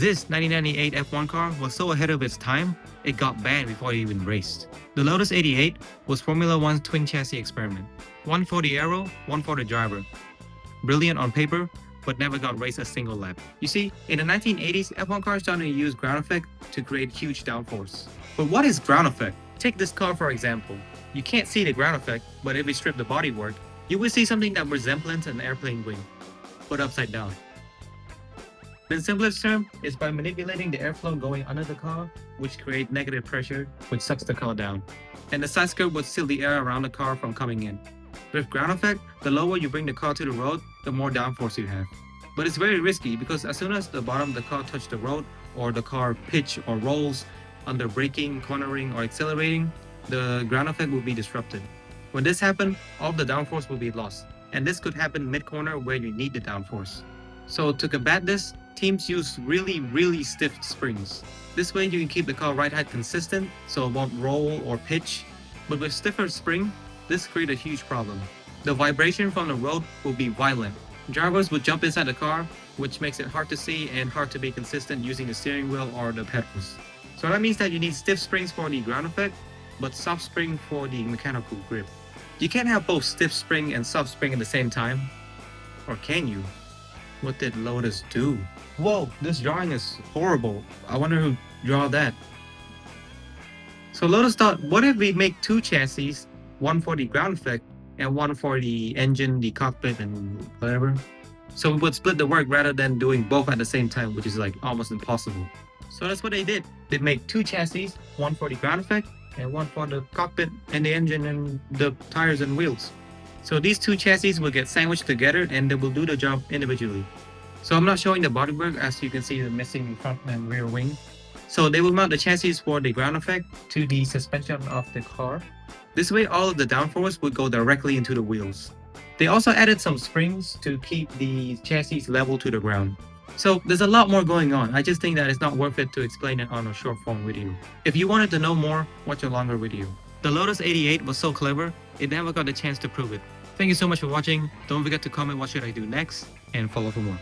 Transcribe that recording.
This 1998 F1 car was so ahead of its time, it got banned before it even raced. The Lotus 88 was Formula 1's twin chassis experiment. One for the aero, one for the driver. Brilliant on paper, but never got raced a single lap. You see, in the 1980s, F1 cars started to use ground effect to create huge downforce. But what is ground effect? Take this car for example. You can't see the ground effect, but if we strip the bodywork, you will see something that resembles an airplane wing, but upside down. In simplest term, is by manipulating the airflow going under the car, which creates negative pressure, which sucks the car down. And the side skirt would seal the air around the car from coming in. With ground effect, the lower you bring the car to the road, the more downforce you have. But it's very risky because as soon as the bottom of the car touches the road, or the car pitch or rolls under braking, cornering, or accelerating, the ground effect will be disrupted. When this happens, all of the downforce will be lost, and this could happen mid-corner where you need the downforce. So to combat this, teams use really stiff springs. This way you can keep the car ride height consistent so it won't roll or pitch, but with stiffer spring, this creates a huge problem. The vibration from the road will be violent. Drivers would jump inside the car, which makes it hard to see and hard to be consistent using the steering wheel or the pedals. So that means that you need stiff springs for the ground effect, but soft spring for the mechanical grip. You can't have both stiff spring and soft spring at the same time. Or can you? What did Lotus do? Whoa, this drawing is horrible. I wonder who drew that. So Lotus thought, what if we make two chassis, one for the ground effect and one for the engine, the cockpit, and whatever. So we would split the work rather than doing both at the same time, which is like almost impossible. So that's what they did. They made two chassis, one for the ground effect and one for the cockpit and the engine and the tires and wheels. So these two chassis will get sandwiched together and they will do the job individually. So I'm not showing the bodywork, as you can see the missing front and rear wing. So they will mount the chassis for the ground effect to the suspension of the car. This way all of the downforce would go directly into the wheels. They also added some springs to keep the chassis level to the ground. So there's a lot more going on. I just think that it's not worth it to explain it on a short form video. If you wanted to know more, watch a longer video. The Lotus 88 was so clever, it never got the chance to prove it. Thank you so much for watching. Don't forget to comment what should I do next, and follow for more.